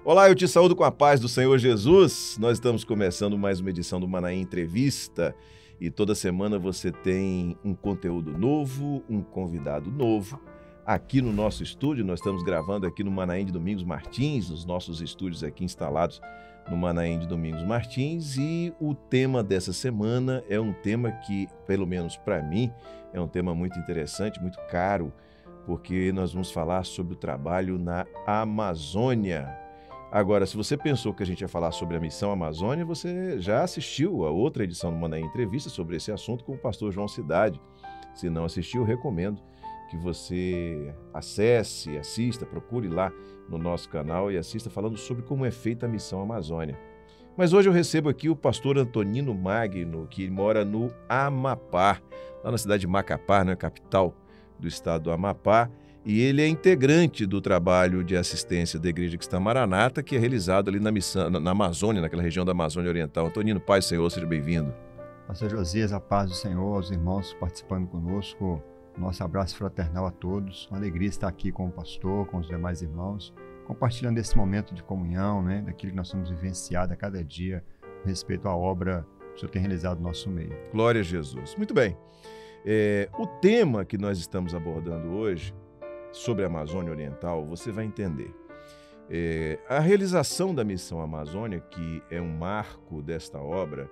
Olá, eu te saúdo com a paz do Senhor Jesus. Nós estamos começando mais uma edição do Manaim Entrevista e toda semana você tem um conteúdo novo, um convidado novo. Aqui no nosso estúdio, nós estamos gravando aqui no Manaim de Domingos Martins, nos nossos estúdios aqui instalados no Manaim de Domingos Martins, e o tema dessa semana é um tema que, pelo menos para mim, é um tema muito interessante, muito caro, porque nós vamos falar sobre o trabalho na Amazônia. Agora, se você pensou que a gente ia falar sobre a Missão Amazônia, você já assistiu a outra edição do Manaim Entrevista sobre esse assunto com o pastor João Cidade. Se não assistiu, eu recomendo que você acesse, assista, procure lá no nosso canal e assista falando sobre como é feita a Missão Amazônia. Mas hoje eu recebo aqui o pastor Antonino Magno, que mora no Amapá, lá na cidade de Macapá, na capital do estado do Amapá. E ele é integrante do trabalho de assistência da Igreja Cristã Maranata, que é realizado ali na Amazônia, naquela região da Amazônia Oriental. Antonino, paz do Senhor, seja bem-vindo. Pastor Josias, a paz do Senhor, aos irmãos participando conosco, nosso abraço fraternal a todos. Uma alegria estar aqui com o pastor, com os demais irmãos, compartilhando esse momento de comunhão, daquilo que nós somos vivenciados a cada dia, com respeito à obra que o Senhor tem realizado no nosso meio. Glória a Jesus. Muito bem. O tema que nós estamos abordando hoje, sobre a Amazônia Oriental, você vai entender. A realização da Missão Amazônia, que é um marco desta obra,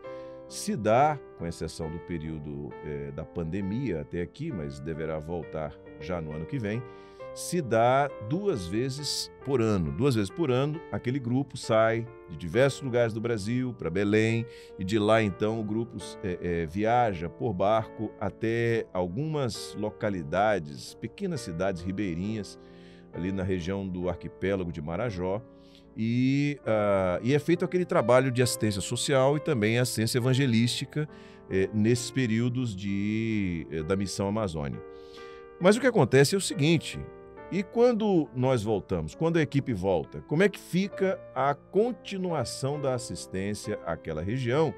se dá, com exceção do período da pandemia até aqui, mas deverá voltar já no ano que vem, se dá duas vezes por ano. Duas vezes por ano, aquele grupo sai de diversos lugares do Brasil para Belém e de lá, então, o grupo viaja por barco até algumas localidades, pequenas cidades ribeirinhas, ali na região do arquipélago de Marajó, e é feito aquele trabalho de assistência social e também assistência evangelística nesses períodos da Missão Amazônia. Mas o que acontece é o seguinte: e quando nós voltamos, quando a equipe volta, como é que fica a continuação da assistência àquela região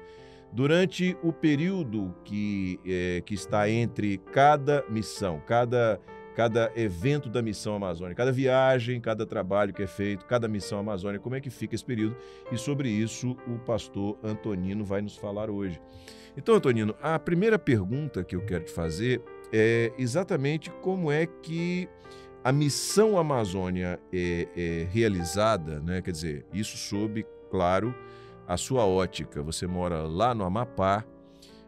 durante o período que está entre cada missão, cada evento da Missão Amazônia, cada viagem, cada trabalho que é feito, cada Missão Amazônia, como é que fica esse período? E sobre isso o pastor Antonino vai nos falar hoje. Então, Antonino, a primeira pergunta que eu quero te fazer é exatamente como é que a Missão Amazônia é realizada, quer dizer, isso sob, claro, a sua ótica. Você mora lá no Amapá,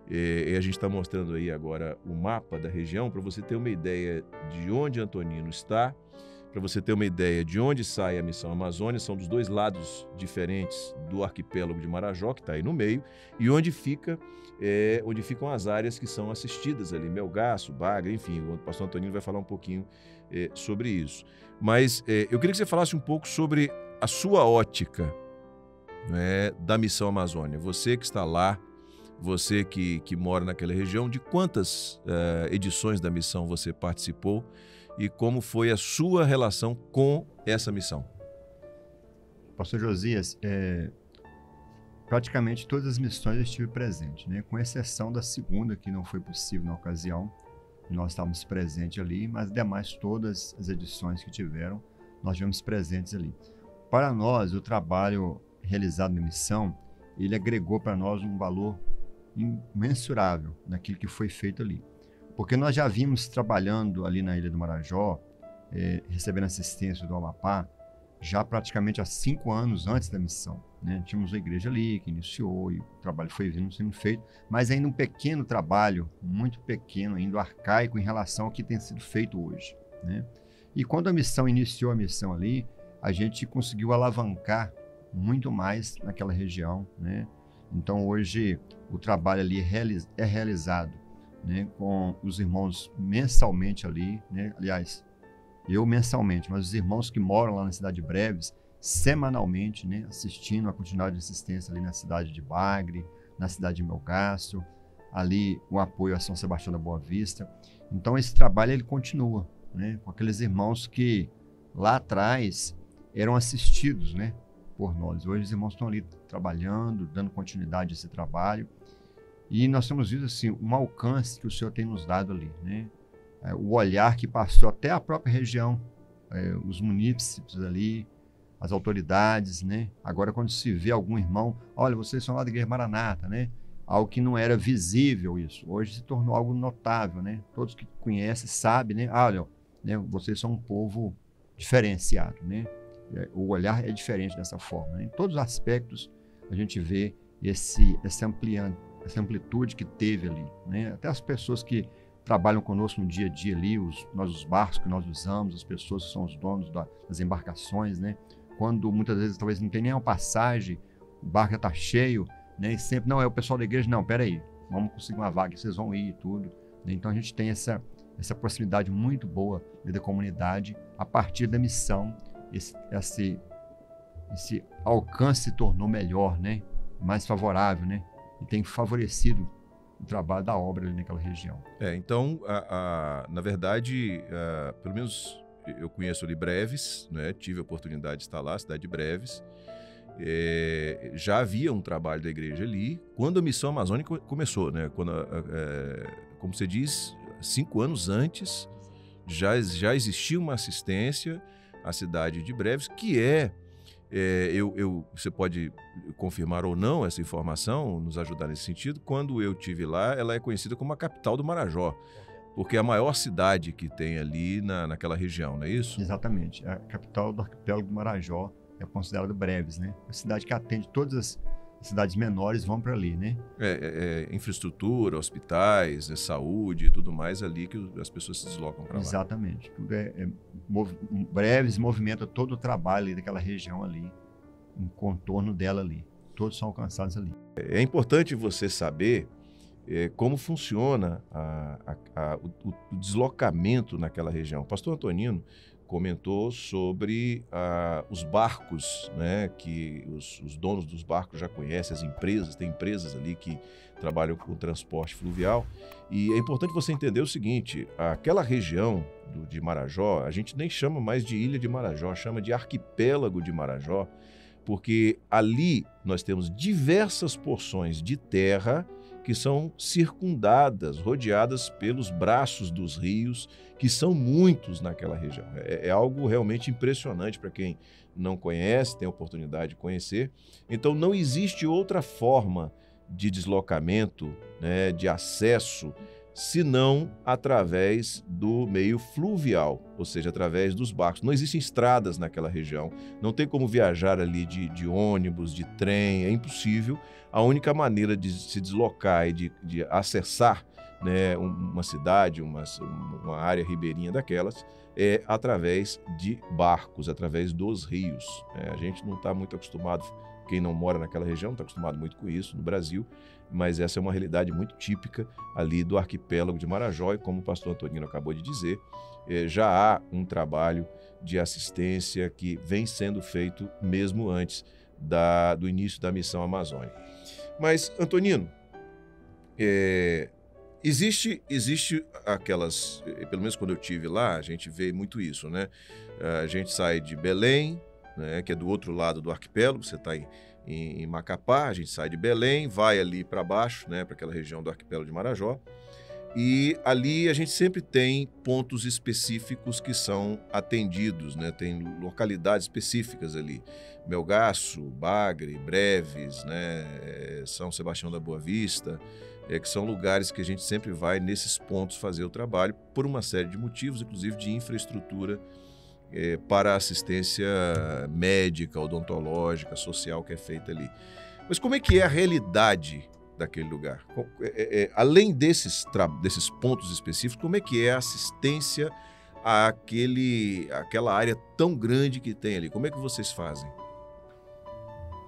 e a gente está mostrando aí agora o mapa da região para você ter uma ideia de onde Antonino está, para você ter uma ideia de onde sai a Missão Amazônia. São dos dois lados diferentes do arquipélago de Marajó, que está aí no meio, e onde ficam as áreas que são assistidas ali, Melgaço, Bagre, enfim, o pastor Antonino vai falar um pouquinho sobre isso. Mas eu queria que você falasse um pouco sobre a sua ótica da Missão Amazônia. Você que está lá, você que mora naquela região, de quantas edições da missão você participou e como foi a sua relação com essa missão? Pastor Josias, praticamente todas as missões eu estive presente, com exceção da segunda, que não foi possível na ocasião. Nós estávamos presentes ali, mas demais todas as edições que tiveram, nós estivemos presentes ali. Para nós, o trabalho realizado na missão, ele agregou para nós um valor imensurável naquilo que foi feito ali. Porque nós já vimos trabalhando ali na Ilha do Marajó, recebendo assistência do Amapá, já praticamente há 5 anos antes da missão. Tínhamos uma igreja ali que iniciou e o trabalho foi sendo feito, mas ainda um pequeno trabalho, muito pequeno, ainda arcaico em relação ao que tem sido feito hoje. E quando a missão iniciou a missão ali, a gente conseguiu alavancar muito mais naquela região. Então hoje o trabalho ali é realizado com os irmãos mensalmente ali, aliás, eu mensalmente, mas os irmãos que moram lá na cidade de Breves, semanalmente, assistindo a continuidade de assistência ali na cidade de Bagre, na cidade de Melgaço, ali o apoio a São Sebastião da Boa Vista. Então esse trabalho ele continua, com aqueles irmãos que lá atrás eram assistidos, por nós. Hoje os irmãos estão ali trabalhando, dando continuidade a esse trabalho, e nós temos visto assim, um alcance que o Senhor tem nos dado ali, o olhar que passou até a própria região, os munícipes ali, as autoridades, né? Agora, quando se vê algum irmão, olha, vocês são lá da Igreja Maranata, né? Algo que não era visível isso. Hoje se tornou algo notável, né? Todos que conhecem sabem, né? Olha, né? Vocês são um povo diferenciado, né? O olhar é diferente dessa forma, né? Em todos os aspectos a gente vê essa amplitude que teve ali, né? Até as pessoas que trabalham conosco no dia a dia ali, os barcos que nós usamos, as pessoas que são os donos das embarcações, né? Quando muitas vezes talvez não tem nem uma passagem, o barco já está cheio, né? E sempre, não, é o pessoal da igreja, não, peraí, vamos conseguir uma vaga, vocês vão ir e tudo, né? Então a gente tem essa proximidade muito boa da comunidade a partir da missão, esse alcance se tornou melhor, né? Mais favorável, né? E tem favorecido o trabalho da obra ali naquela região. Então, na verdade, pelo menos eu conheço ali Breves, né? Tive a oportunidade de estar lá, cidade de Breves. Já havia um trabalho da igreja ali quando a Missão Amazônica começou, né? Quando, como você diz, 5 anos antes já existia uma assistência à cidade de Breves, que você pode confirmar ou não essa informação, nos ajudar nesse sentido. Quando eu estive lá, ela é conhecida como a capital do Marajó, porque é a maior cidade que tem ali naquela região, não é isso? Exatamente. A capital do arquipélago do Marajó é considerada Breves, né? A cidade que atende todas as cidades menores vão para ali, né? Infraestrutura, hospitais, saúde e tudo mais ali que as pessoas se deslocam para lá. Exatamente. Tudo Breves movimenta todo o trabalho ali daquela região ali, em contorno dela ali. Todos são alcançados ali. É importante você saber como funciona o deslocamento naquela região. O pastor Antonino comentou sobre os barcos, né, que os donos dos barcos já conhecem, as empresas, tem empresas ali que trabalham com transporte fluvial, e é importante você entender o seguinte: aquela região de Marajó, a gente nem chama mais de Ilha de Marajó, chama de Arquipélago de Marajó, porque ali nós temos diversas porções de terra que são circundadas, rodeadas pelos braços dos rios, que são muitos naquela região. É algo realmente impressionante para quem não conhece, tem a oportunidade de conhecer. Então, não existe outra forma de deslocamento, né, de acesso, senão através do meio fluvial, ou seja, através dos barcos. Não existem estradas naquela região, não tem como viajar ali de ônibus, de trem, é impossível. A única maneira de se deslocar e de acessar, né, uma cidade, uma área ribeirinha daquelas, é através de barcos, através dos rios. A gente não está muito acostumado, quem não mora naquela região não está acostumado muito com isso no Brasil, mas essa é uma realidade muito típica ali do arquipélago de Marajó, e como o pastor Antonino acabou de dizer, já há um trabalho de assistência que vem sendo feito mesmo antes do início da Missão Amazônica. Mas, Antonino, existe aquelas, pelo menos quando eu estive lá, a gente vê muito isso, né? A gente sai de Belém, né, que é do outro lado do arquipélago, você está em Macapá, a gente sai de Belém, vai ali para baixo, né, para aquela região do arquipélago de Marajó, e ali a gente sempre tem pontos específicos que são atendidos, né, tem localidades específicas ali, Melgaço, Bagre, Breves, né, São Sebastião da Boa Vista, que são lugares que a gente sempre vai nesses pontos fazer o trabalho por uma série de motivos, inclusive de infraestrutura para a assistência médica, odontológica, social que é feita ali. Mas como é que é a realidade daquele lugar? Além desses pontos específicos, como é que é a assistência àquela área tão grande que tem ali? Como é que vocês fazem?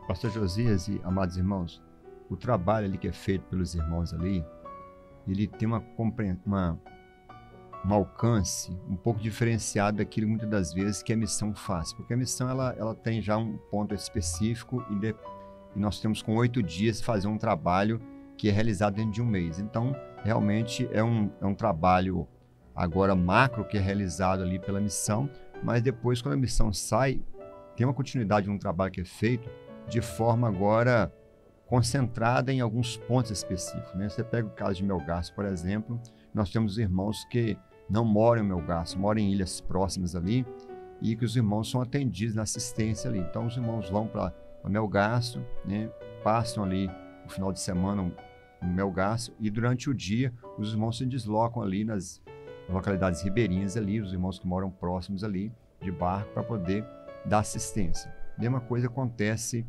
Pastor Josias e amados irmãos, o trabalho ali que é feito pelos irmãos ali, ele tem um alcance um pouco diferenciado daquilo muitas das vezes que a missão faz, porque a missão ela tem já um ponto específico e nós temos com 8 dias fazer um trabalho que é realizado dentro de um mês. Então, realmente é um trabalho agora macro que é realizado ali pela missão, mas depois quando a missão sai, tem uma continuidade de um trabalho que é feito de forma agora concentrada em alguns pontos específicos, né? Você pega o caso de Melgaço, por exemplo, nós temos irmãos que não moram em Melgaço, moram em ilhas próximas ali, e que os irmãos são atendidos na assistência ali. Então os irmãos vão para Melgaço, né, passam ali no final de semana no Melgaço, e durante o dia os irmãos se deslocam ali nas localidades ribeirinhas ali, os irmãos que moram próximos ali de barco, para poder dar assistência. Mesma coisa acontece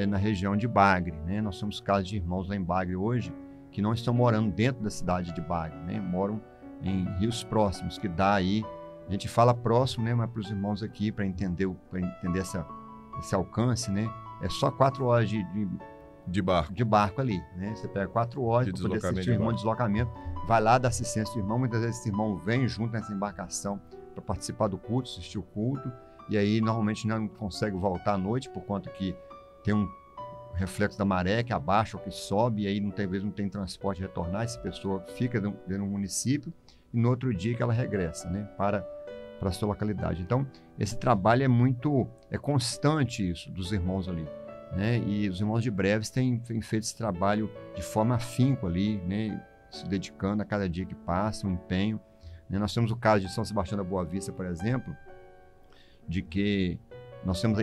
na região de Bagre, né? Nós temos casos de irmãos lá em Bagre hoje que não estão morando dentro da cidade de Bagre, né? Moram em rios próximos, que dá aí, a gente fala próximo, né? Mas para os irmãos aqui, para entender esse alcance, né? É só 4 horas de barco ali, né? Você pega 4 horas para poder assistir o irmão de deslocamento, vai lá dar assistência do irmão. Muitas vezes esse irmão vem junto nessa embarcação para participar do culto, assistir o culto, e aí normalmente não consegue voltar à noite por conta que tem um reflexo da maré que abaixa ou que sobe, e aí às vezes não tem transporte de retornar, essa pessoa fica dentro do município e no outro dia que ela regressa, né, para a sua localidade. Então esse trabalho é constante, isso dos irmãos ali, né? E os irmãos de Breves têm feito esse trabalho de forma afinco ali, né, se dedicando a cada dia que passa, um empenho, né? Nós temos o caso de São Sebastião da Boa Vista, por exemplo, de que nós temos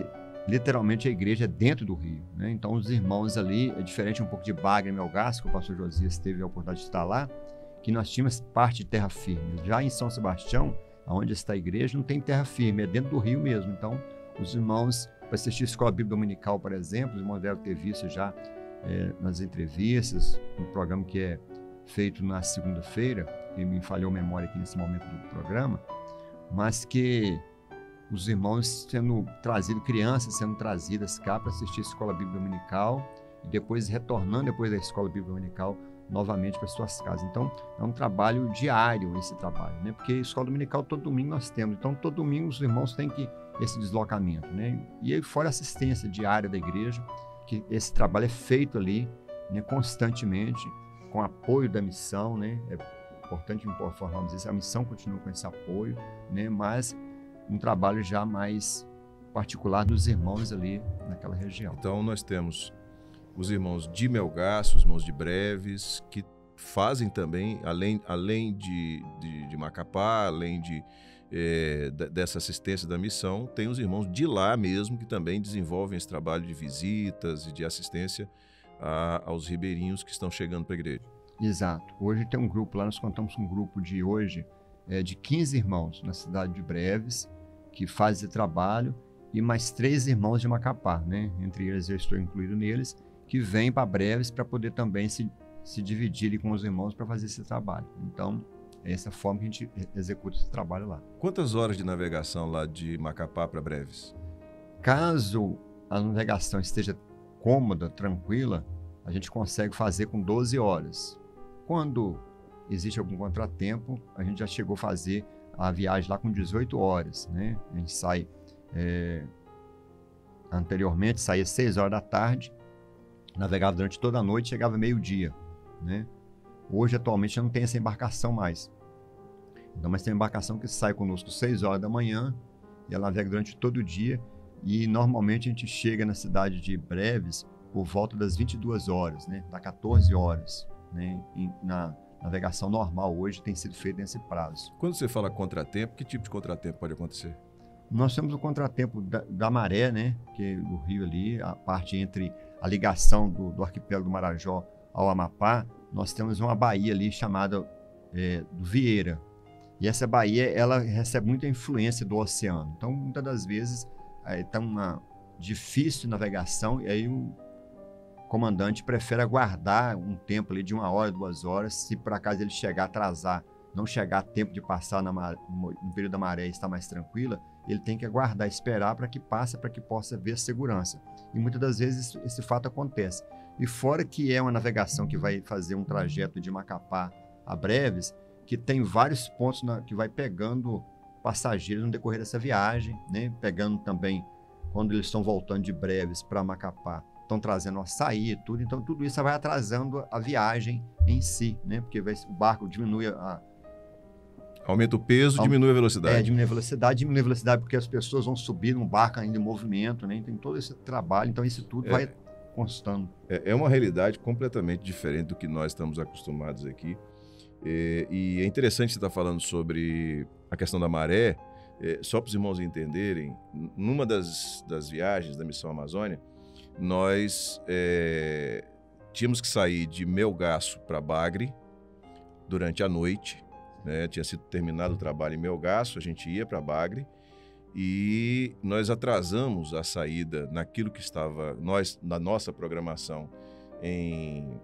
literalmente a igreja dentro do rio, né? Então os irmãos ali, é diferente um pouco de Bagre e Melgaço, que o pastor Josias teve a oportunidade de estar lá, que nós tínhamos parte de terra firme. Já em São Sebastião, onde está a igreja, não tem terra firme, é dentro do rio mesmo. Então os irmãos, para assistir a escola bíblica dominical, por exemplo, os irmãos devem ter visto já nas entrevistas, no programa que é feito na segunda-feira, que me falhou a memória aqui nesse momento do programa, mas que os irmãos sendo trazidos, crianças sendo trazidas cá para assistir a escola bíblica dominical e depois retornando depois da escola bíblica dominical novamente para suas casas. Então é um trabalho diário esse trabalho, né? Porque a escola dominical todo domingo nós temos, então todo domingo os irmãos têm que esse deslocamento, né? E aí fora a assistência diária da igreja, que esse trabalho é feito ali, né, constantemente, com apoio da missão, né? É importante informarmos isso, a missão continua com esse apoio, né? Mas um trabalho já mais particular dos irmãos ali naquela região. Então nós temos os irmãos de Melgaço, os irmãos de Breves, que fazem também, além de Macapá, além dessa assistência da missão, tem os irmãos de lá mesmo que também desenvolvem esse trabalho de visitas e de assistência aos ribeirinhos que estão chegando para a igreja. Exato. Hoje tem um grupo lá, nós contamos com um grupo de 15 irmãos na cidade de Breves, que faz esse trabalho, e mais 3 irmãos de Macapá, né? Entre eles eu estou incluído neles, que vêm para Breves para poder também se dividir ali com os irmãos para fazer esse trabalho. Então, é essa forma que a gente executa esse trabalho lá. Quantas horas de navegação lá de Macapá para Breves? Caso a navegação esteja cômoda, tranquila, a gente consegue fazer com 12 horas. Quando existe algum contratempo, a gente já chegou a fazer a viagem lá com 18 horas, né? A gente sai, anteriormente saía 6 horas da tarde, navegava durante toda a noite, chegava meio-dia, né? Hoje, atualmente, não tem essa embarcação mais. Então, mas tem uma embarcação que sai conosco 6 horas da manhã, e ela navega durante todo o dia, e normalmente a gente chega na cidade de Breves por volta das 22 horas, né? Da 14 horas, né? Na navegação normal hoje tem sido feita nesse prazo. Quando você fala contratempo, que tipo de contratempo pode acontecer? Nós temos o contratempo da maré, né? Que do rio ali, a parte entre a ligação do arquipélago do Marajó ao Amapá, nós temos uma baía ali chamada do Vieira. E essa baía, ela recebe muita influência do oceano. Então, muitas das vezes, está uma difícil navegação, e aí o comandante prefere aguardar um tempo ali de 1 hora, 2 horas, se por acaso ele chegar a atrasar, não chegar a tempo de passar no período da maré e estar mais tranquila, ele tem que aguardar, esperar para que passe, para que possa ver segurança. E muitas das vezes esse fato acontece. E fora que é uma navegação que vai fazer um trajeto de Macapá a Breves, que tem vários pontos que vai pegando passageiros no decorrer dessa viagem, né? Pegando também, quando eles estão voltando de Breves para Macapá, estão trazendo açaí e tudo, então tudo isso vai atrasando a viagem em si, né? Porque o barco diminui aumenta o peso, diminui a velocidade. Diminui a velocidade porque as pessoas vão subir num barco ainda em movimento, né? Tem todo esse trabalho, então isso tudo vai constando. É uma realidade completamente diferente do que nós estamos acostumados aqui. E é interessante você estar falando sobre a questão da maré. só para os irmãos entenderem, numa das viagens da Missão Amazônia, nós tínhamos que sair de Melgaço para Bagre durante a noite, né? Tinha sido terminado o trabalho em Melgaço, a gente ia para Bagre e nós atrasamos a saída naquilo que estava na nossa programação em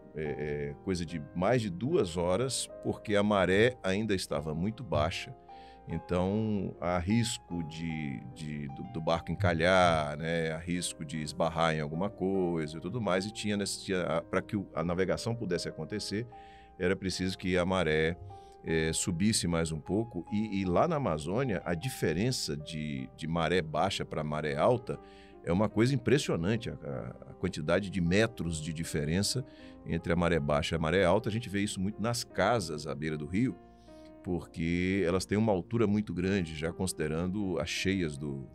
coisa de mais de 2 horas, porque a maré ainda estava muito baixa. Então, há risco do barco encalhar, né? Há risco de esbarrar em alguma coisa e tudo mais. E para que a navegação pudesse acontecer, era preciso que a maré subisse mais um pouco. E lá na Amazônia, a diferença de maré baixa para maré alta é uma coisa impressionante. A quantidade de metros de diferença entre a maré baixa e a maré alta. A gente vê isso muito nas casas à beira do rio, porque elas têm uma altura muito grande, já considerando as cheias do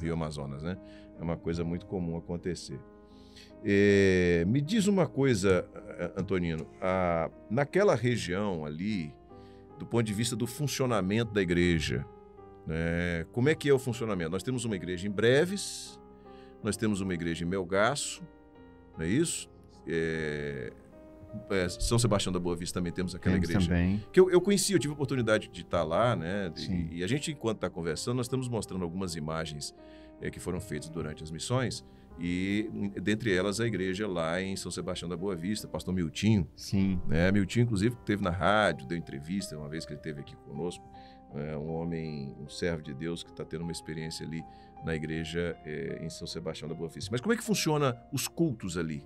Rio Amazonas, né? É uma coisa muito comum acontecer. Me diz uma coisa, Antonino, naquela região ali, do ponto de vista do funcionamento da igreja, né? Como é que é o funcionamento? Nós temos uma igreja em Breves, nós temos uma igreja em Melgaço, não é isso? São Sebastião da Boa Vista também temos aquela igreja também. Que eu conheci, eu tive a oportunidade de estar lá, né? E a gente, enquanto está conversando, nós estamos mostrando algumas imagens que foram feitas durante as missões, e dentre elas a igreja lá em São Sebastião da Boa Vista, pastor Miltinho. Sim. Né? Miltinho, inclusive, esteve na rádio, deu entrevista uma vez que ele esteve aqui conosco. Um homem, um servo de Deus que está tendo uma experiência ali na igreja em São Sebastião da Boa Vista. Mas como é que funciona os cultos ali?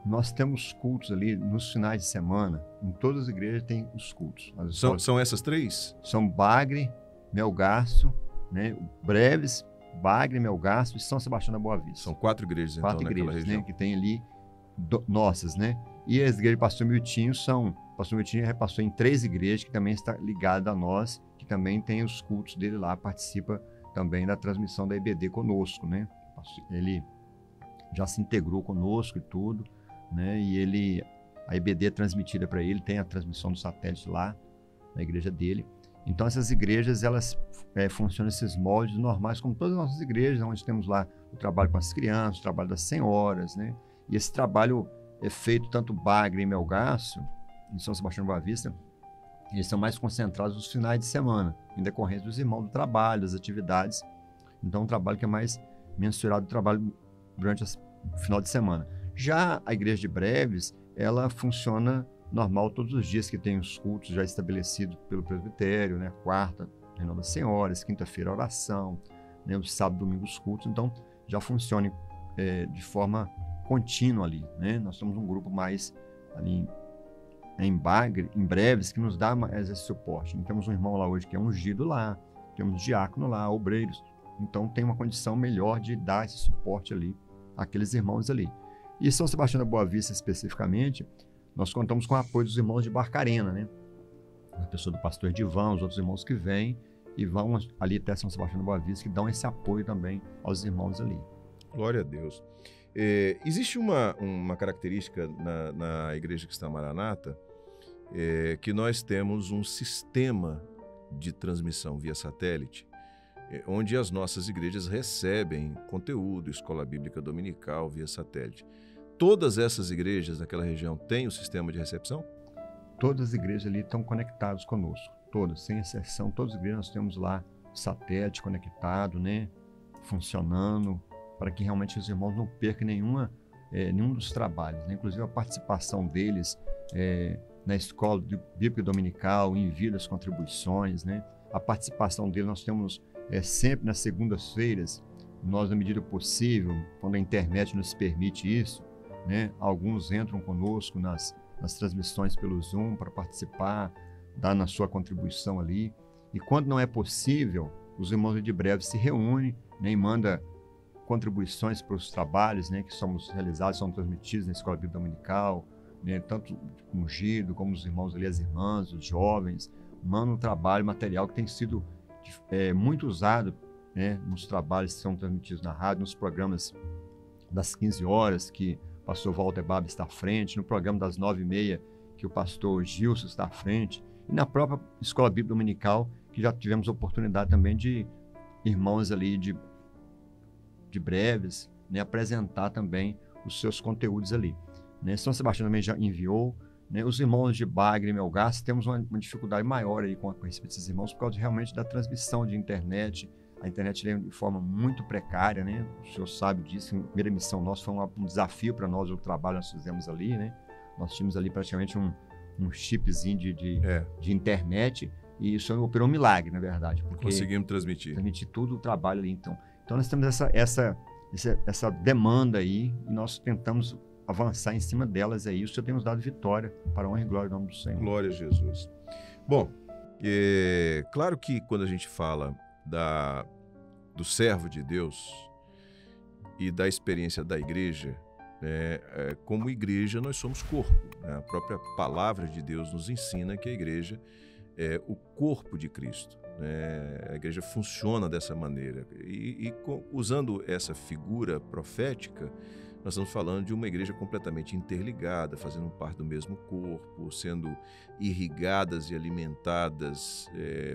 Nós temos cultos ali nos finais de semana. Em todas as igrejas tem os cultos. São essas 3? São Bagre, Melgaço, né? Breves, Bagre, Melgaço e São Sebastião da Boa Vista. São 4 igrejas, então, naquela região. Né? Que tem ali, nossas, né? E as igrejas de Pastor Miltinho Pastor Miltinho repassou em 3 igrejas que também está ligada a nós, que também tem os cultos dele lá, participa também da transmissão da EBD conosco, né? Ele já se integrou conosco e tudo, né? E a EBD é transmitida para ele, tem a transmissão do satélite lá na igreja dele. Então essas igrejas, elas funcionam esses moldes normais, como todas as nossas igrejas, onde temos lá o trabalho com as crianças, o trabalho das senhoras, né? E esse trabalho é feito tanto Bagre e Melgaço, em São Sebastião da Boa Vista, eles são mais concentrados nos finais de semana, em decorrência dos irmãos do trabalho, das atividades. Então, um trabalho que é mais mensurado do trabalho durante o final de semana. Já a igreja de Breves, ela funciona normal todos os dias que tem os cultos já estabelecidos pelo presbitério, né? Quarta, reunião das senhoras, quinta-feira, oração, né? O sábado, domingo, os cultos. Então, já funciona de forma contínua ali, né? Nós somos um grupo mais ali em Bagre, em Breves, que nos dá mais esse suporte. Então, temos um irmão lá hoje que é ungido lá, temos diácono lá, obreiros. Então, tem uma condição melhor de dar esse suporte ali àqueles irmãos ali. E São Sebastião da Boa Vista, especificamente, nós contamos com o apoio dos irmãos de Barcarena, né? A pessoa do pastor Edivan, os outros irmãos que vêm e vão ali até São Sebastião da Boa Vista, que dão esse apoio também aos irmãos ali. Glória a Deus. Existe uma característica na Igreja Cristã Maranata, que nós temos um sistema de transmissão via satélite, onde as nossas igrejas recebem conteúdo, escola bíblica dominical via satélite. Todas essas igrejas daquela região têm o sistema de recepção? Todas as igrejas ali estão conectadas conosco, todas, sem exceção. Todas as igrejas nós temos lá satélite conectado, né, funcionando, para que realmente os irmãos não percam nenhum dos trabalhos, né? Inclusive a participação deles na escola bíblica dominical, envio das contribuições, né? A participação deles nós temos sempre nas segundas-feiras, nós, na medida possível, quando a internet nos permite isso, né? Alguns entram conosco nas transmissões pelo Zoom para participar, dar na sua contribuição ali. E quando não é possível, os irmãos de Breve se reúnem, né, e mandam contribuições para os trabalhos, né, que somos realizados, são transmitidos na Escola Bíblica Dominical, né, tanto o ungido como os irmãos ali, as irmãs, os jovens, mandam um trabalho material que tem sido muito usado, né, nos trabalhos que são transmitidos na rádio, nos programas das 15 horas, que o pastor Walter Baba está à frente, no programa das 9h30, que o pastor Gilson está à frente, e na própria Escola Bíblica Dominical, que já tivemos oportunidade também de irmãos ali de breves, né, apresentar também os seus conteúdos ali. Né? São Sebastião também já enviou, né? Os irmãos de Bagre e Melgaço, temos uma dificuldade maior aí com respeito desses irmãos por causa realmente da transmissão de internet. A internet é de forma muito precária, né? O senhor sabe disso. A primeira missão nossa foi um desafio para nós, o trabalho que nós fizemos ali, né? Nós tínhamos ali praticamente um chipzinho de internet e isso operou um milagre, na verdade. Porque conseguimos transmitir todo o trabalho ali, então. Então nós temos essa demanda aí e nós tentamos avançar em cima delas aí. O Senhor tem nos dado vitória para a honra e glória do nome do Senhor. Glória a Jesus. Bom, claro que quando a gente fala do servo de Deus e da experiência da igreja, como igreja nós somos corpo. Né? A própria palavra de Deus nos ensina que a igreja é o corpo de Cristo. Né? A igreja funciona dessa maneira. Usando essa figura profética, nós estamos falando de uma igreja completamente interligada, fazendo parte do mesmo corpo, sendo irrigadas e alimentadas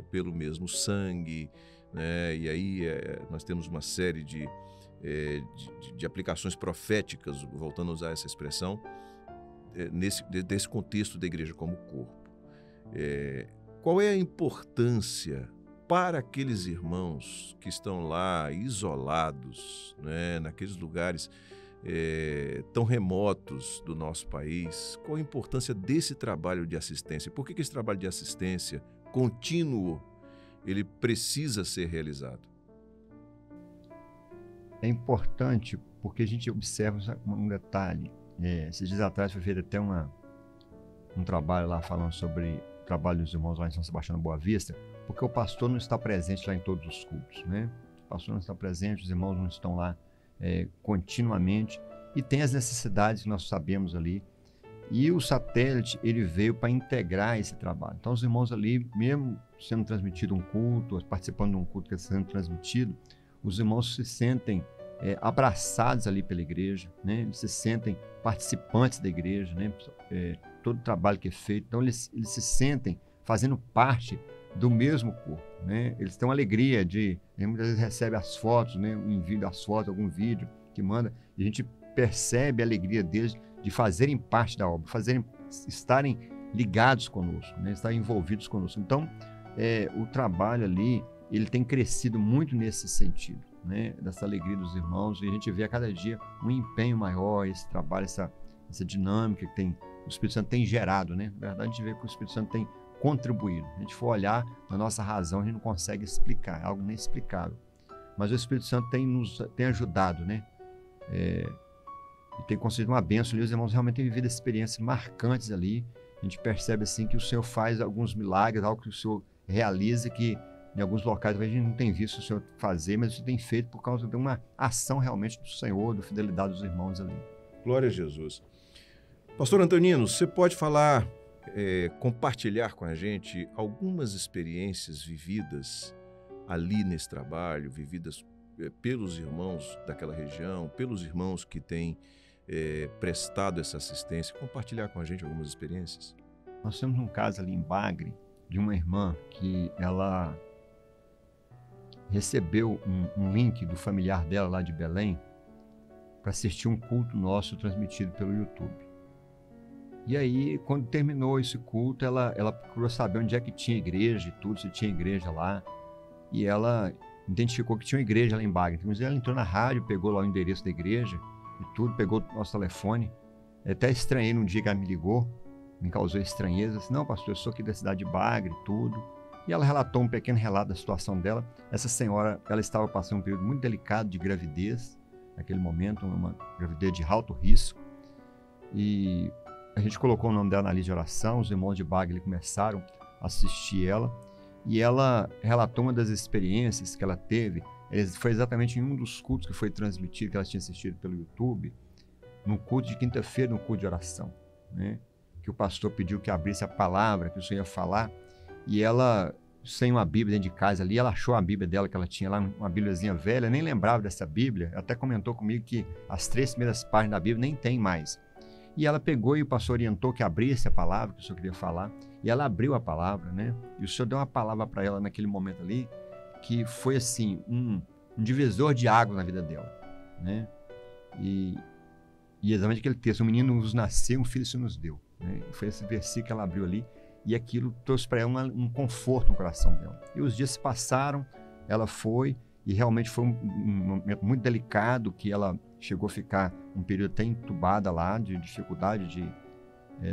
pelo mesmo sangue. Né? E aí nós temos uma série de aplicações proféticas, voltando a usar essa expressão, desse contexto da igreja como corpo. Qual é a importância para aqueles irmãos que estão lá isolados, né, naqueles lugares tão remotos do nosso país? Qual a importância desse trabalho de assistência? Por que esse trabalho de assistência contínuo ele precisa ser realizado? É importante porque a gente observa um detalhe. Esses dias atrás foi feito até um trabalho lá falando sobre o trabalho dos irmãos lá em São Sebastião da Boa Vista, porque o pastor não está presente lá em todos os cultos, né? O pastor não está presente, os irmãos não estão lá continuamente e tem as necessidades que nós sabemos ali. E o satélite, ele veio para integrar esse trabalho. Então, os irmãos ali, mesmo sendo transmitido um culto, participando de um culto que está sendo transmitido, os irmãos se sentem abraçados ali pela igreja, né? Eles se sentem participantes da igreja, né? Todo o trabalho que é feito. Então, eles se sentem fazendo parte do mesmo corpo, né? Eles têm uma alegria muitas vezes recebe as fotos, né? Um envio das fotos, algum vídeo que manda, e a gente percebe a alegria deles de fazerem parte da obra, estarem ligados conosco, né? Estarem envolvidos conosco. Então, o trabalho ali, ele tem crescido muito nesse sentido, né? Dessa alegria dos irmãos, e a gente vê a cada dia um empenho maior, esse trabalho, essa dinâmica que o Espírito Santo tem gerado, né? Na verdade, a gente vê que o Espírito Santo tem contribuído. Se a gente for olhar na nossa razão, a gente não consegue explicar, é algo inexplicável. Mas o Espírito Santo tem ajudado, né? E tem concedido uma bênção ali. Os irmãos realmente têm vivido experiências marcantes ali. A gente percebe assim que o Senhor faz alguns milagres, algo que o Senhor realiza, que em alguns locais a gente não tem visto o Senhor fazer, mas o Senhor tem feito por causa de uma ação realmente do Senhor, da fidelidade dos irmãos ali. Glória a Jesus. Pastor Antonino, você pode falar, compartilhar com a gente algumas experiências vividas ali nesse trabalho, vividas pelos irmãos daquela região, pelos irmãos que têm prestado essa assistência, compartilhar com a gente algumas experiências? Nós temos um caso ali em Bagre, de uma irmã que ela recebeu um link do familiar dela lá de Belém para assistir um culto nosso transmitido pelo YouTube. E aí, quando terminou esse culto, ela procurou saber onde é que tinha igreja e tudo, se tinha igreja lá, e ela identificou que tinha uma igreja lá em Bagre. Então, ela entrou na rádio, pegou lá o endereço da igreja e tudo, pegou o nosso telefone. Eu até estranhei num dia que ela me ligou, me causou estranheza. Disse, não, pastor, eu sou aqui da cidade de Bagre e tudo. E ela relatou um pequeno relato da situação dela. Essa senhora, ela estava passando um período muito delicado de gravidez, naquele momento, uma gravidez de alto risco. E a gente colocou o nome dela na lista de oração, os irmãos de Bagre começaram a assistir ela. E ela relatou uma das experiências que ela teve. Foi exatamente em um dos cultos que foi transmitido, que ela tinha assistido pelo YouTube, no culto de quinta-feira, no culto de oração, né? Que o pastor pediu que abrisse a palavra, que o Senhor ia falar, e ela, sem uma Bíblia dentro de casa ali, ela achou a Bíblia dela, que ela tinha lá, uma Bíbliazinha velha, nem lembrava dessa Bíblia, até comentou comigo que as 3 primeiras páginas da Bíblia nem tem mais. E ela pegou e o pastor orientou que abrisse a palavra, que o senhor queria falar. E ela abriu a palavra, né? E o senhor deu uma palavra para ela naquele momento ali, que foi assim, um divisor de águas na vida dela, né? E exatamente aquele texto, um menino nos nasceu, um filho se nos deu, né? E foi esse versículo que ela abriu ali, e aquilo trouxe para ela um conforto no coração dela. E os dias se passaram, ela foi, e realmente foi um momento muito delicado, que ela chegou a ficar um período até entubada lá, de dificuldade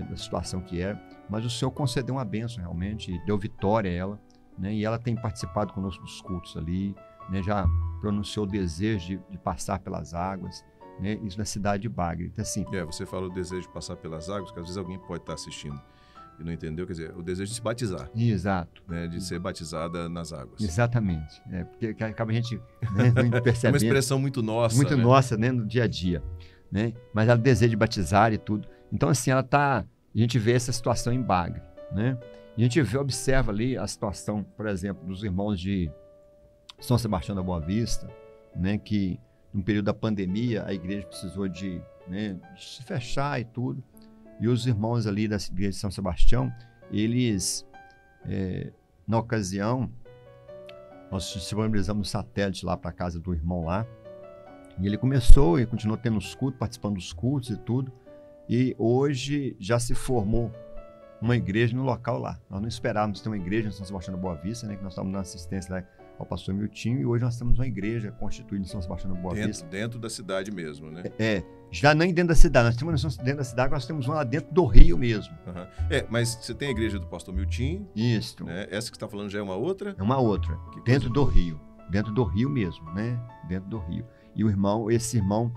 da situação que era, mas o Senhor concedeu uma bênção realmente, e deu vitória a ela, né? E ela tem participado conosco dos cultos ali, né? Já pronunciou o desejo de passar pelas águas, né? Isso na cidade de Bagre. Então, assim, você fala o desejo de passar pelas águas, que às vezes alguém pode estar assistindo e não entendeu, quer dizer, o desejo de se batizar. Exato. Né? De ser batizada nas águas. Exatamente. Porque acaba a gente, né, não percebendo. É uma expressão muito nossa. Muito nossa, né, no dia a dia. Né? Mas ela deseja de batizar e tudo. Então, assim, a gente vê essa situação em Bagre, né? E a gente observa ali a situação, por exemplo, dos irmãos de São Sebastião da Boa Vista, né, que no período da pandemia a igreja precisou de se fechar e tudo. E os irmãos ali da igreja de São Sebastião, eles, na ocasião, nós disponibilizamos um satélite lá para a casa do irmão lá, e ele começou e continuou tendo os cultos, participando dos cultos e tudo, e hoje já se formou uma igreja no local lá. Nós não esperávamos ter uma igreja em São Sebastião da Boa Vista, né, que nós estávamos dando assistência lá ao pastor Miltinho, e hoje nós temos uma igreja constituída em São Sebastião da Boa Vista. Dentro da cidade mesmo, né? Já nem dentro da cidade, nós temos dentro da cidade, nós temos uma lá dentro do Rio mesmo. Uhum. Mas você tem a igreja do pastor Miltinho. Isso. Né? Essa que você está falando já é uma outra? É uma outra, dentro do Rio mesmo, né? Dentro do Rio. E esse irmão,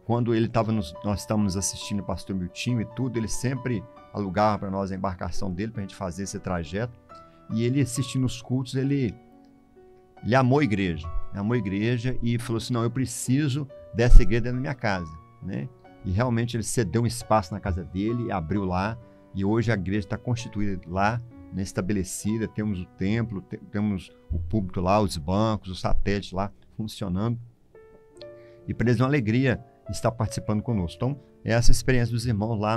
quando ele estava, nós estávamos assistindo o pastor Miltinho e tudo, ele sempre alugava para nós a embarcação dele para a gente fazer esse trajeto. E ele assistindo os cultos, ele amou a igreja e falou assim, não, eu preciso dessa igreja dentro da minha casa, né? E realmente ele cedeu um espaço na casa dele, abriu lá, e hoje a igreja está constituída lá, né, estabelecida, temos o templo, temos o púlpito lá, os bancos, o satélite lá funcionando, e para eles é uma alegria estar participando conosco. Então, essa experiência dos irmãos lá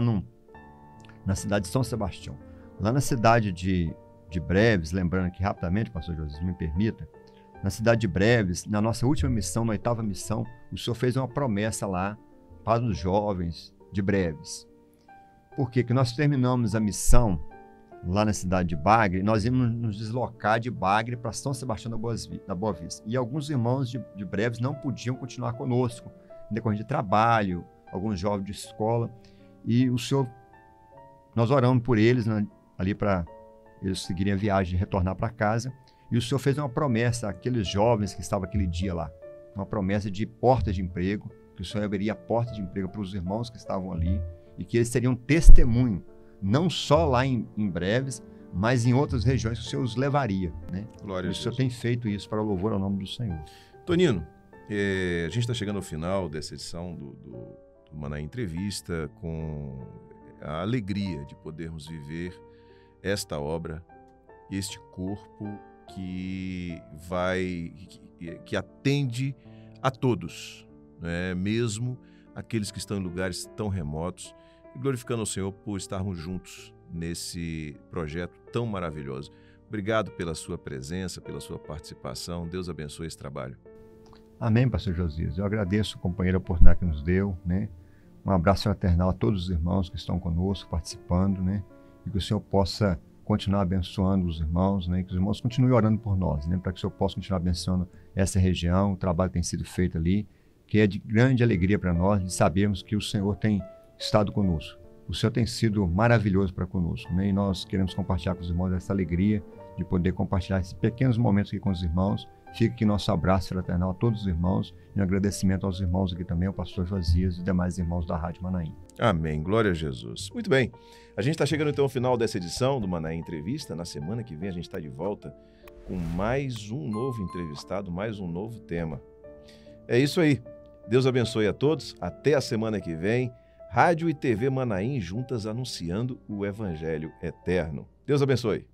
na cidade de São Sebastião. Lá na cidade de Breves, lembrando aqui rapidamente, pastor José, me permita, na cidade de Breves, na nossa última missão, na 8ª missão, o Senhor fez uma promessa lá para os jovens de Breves. Por quê? Que nós terminamos a missão lá na cidade de Bagre, nós íamos nos deslocar de Bagre para São Sebastião da Boa Vista. E alguns irmãos de Breves não podiam continuar conosco, em decorrência de trabalho, alguns jovens de escola. E o Senhor, nós oramos por eles, né, ali para eles seguirem a viagem e retornar para casa. E o Senhor fez uma promessa àqueles jovens que estavam aquele dia lá, uma promessa de portas de emprego, que o Senhor abriria a porta de emprego para os irmãos que estavam ali e que eles teriam testemunho, não só lá em Breves, mas em outras regiões que o Senhor os levaria, né? Glória a Deus. O Senhor tem feito isso para o louvor ao nome do Senhor. Tonino, a gente está chegando ao final dessa edição do Manaim Entrevista, com a alegria de podermos viver esta obra, este corpo que atende a todos, né? Mesmo aqueles que estão em lugares tão remotos, e glorificando ao Senhor por estarmos juntos nesse projeto tão maravilhoso. Obrigado pela sua presença, pela sua participação. Deus abençoe esse trabalho. Amém, pastor Josias. Eu agradeço, companheiro, a oportunidade que nos deu, né? Um abraço fraternal a todos os irmãos que estão conosco, participando, né? E que o Senhor possa continuar abençoando os irmãos, né? Que os irmãos continuem orando por nós, né? Para que o Senhor possa continuar abençoando essa região, o trabalho que tem sido feito ali, que é de grande alegria para nós, de sabermos que o Senhor tem estado conosco. O Senhor tem sido maravilhoso para conosco, né? E nós queremos compartilhar com os irmãos essa alegria de poder compartilhar esses pequenos momentos aqui com os irmãos. Fica aqui nosso abraço fraternal a todos os irmãos e um agradecimento aos irmãos aqui também, ao pastor Josias e demais irmãos da Rádio Manaim. Amém. Glória a Jesus. Muito bem. A gente está chegando então ao final dessa edição do Manaim Entrevista. Na semana que vem a gente está de volta com mais um novo entrevistado, mais um novo tema. É isso aí. Deus abençoe a todos. Até a semana que vem. Rádio e TV Manaim juntas anunciando o Evangelho eterno. Deus abençoe.